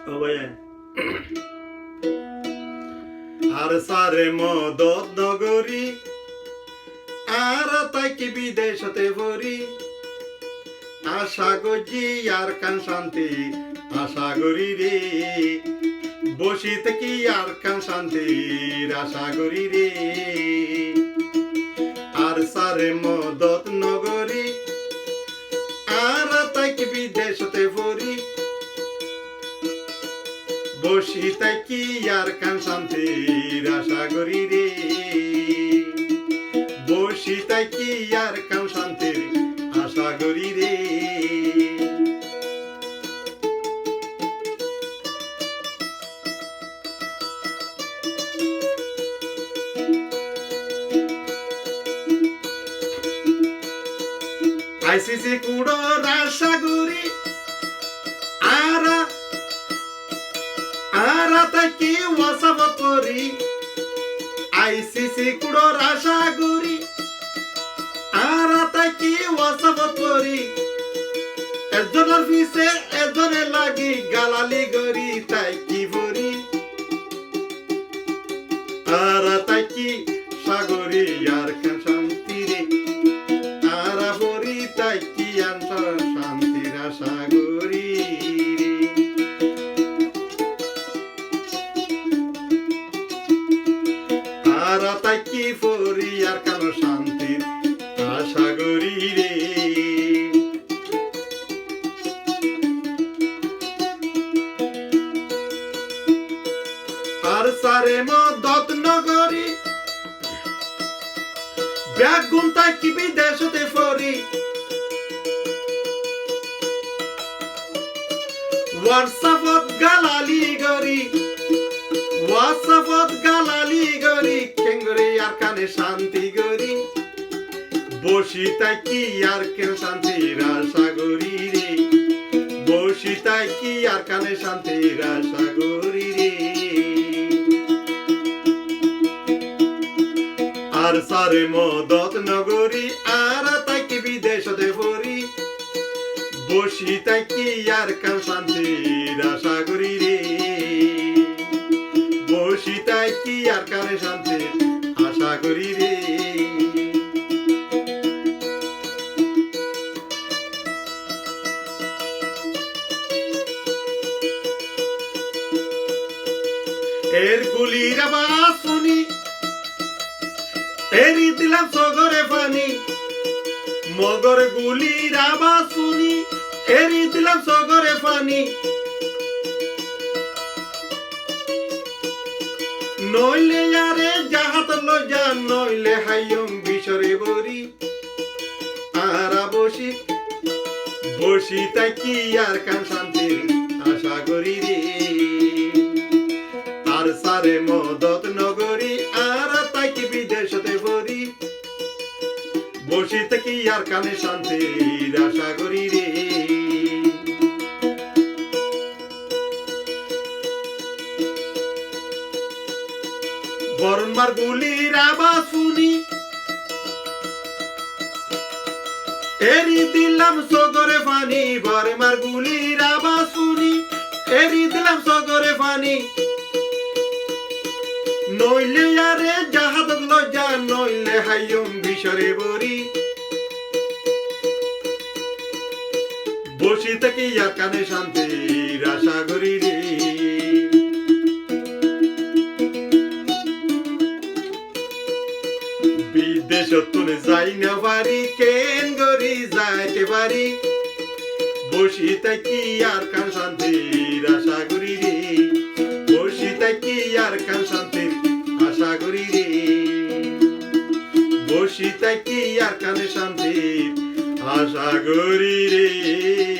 ও ভাইয়া আর সারে মদত নগরী আর তাই কি বিদেশতে ভরি আশা গজি আর কান শান্তি আশা গরি রে বসিতে কি আর কান শান্তির আশা গরি রে আর সারে মদত নগরী আর তাই কি বিদেশতে ভরি বসিতে কি আর কান শান্তির আশা করি রে বসিতে কি আর কান শান্তির আশা করি রে আইসিসি কুড়ো আশা করি কি ওয়াসাবত করি আইসিসি কুড়োর আশা করি আর তাই কি ওয়াসাবত করি একজনের পিছে একজনের লাগি গালালি গরি তাই কি ভরি আর তাই কি সাগরি আর খান শান্তি রে আর ভরি তাই কি আন্তর শান্তির আশা করি আর তাই কি ফরি আর কান শান্তির আশা করি রে আর সারে মদত নগরী ব্যাগুন তাই কি বিদেশতে ফরি হোয়াটসঅ্যাপত গালালি গরি ওয়াসাফত গালালি গরি কেঙ্গরি আর কানে শান্তি গরি বসিতাই কি আর কেন শান্তির আশা গরি রে বসিতাই কি আর কানে শান্তির আশা গরি রে আর সারে মদত নগরী আর তাই কি বিদেশতে ভরি বসিতাই কি আর কান শান্তির আশা গরি রে বসিতাই কি আর কানে শান্তির আশা করি রে এর গুলির আওয়াজ শুনি এরি দিলাম সগরে পানি মগর গুলির আওয়াজ শুনি এরি দিলাম সগরে পানি নইলে আরে জাহাত লজা নইলে হাইয়ম বিশরে বরি আর বসি তাই কি আর কান শান্তির আশা করি রে আর সারে মদত নগরী আর তাই কি বিদেশতে ভরি বসিতে কি আর কানে শান্তির আশা করি রে বরমার গুলির আওয়াজ শুনি এরি দিলাম সগরে পানি বরমার গুলির আওয়াজ শুনি এরি দিলাম সগরে পানি নইলে আরে জাহাজ লজা নইলে হাইয়ম বিশরে বরি বসিতে কি আর কানে শান্তির আশা করি রে বিদেশ তুলে যাই না পারি কেন গরি যাইতে পারি বসিতে কি আর কান শান্তির আশা করি রে বসিতে কি আর কান শান্তির আশা করি রে বসিতে কি আর কানে শান্তির আশা করি রে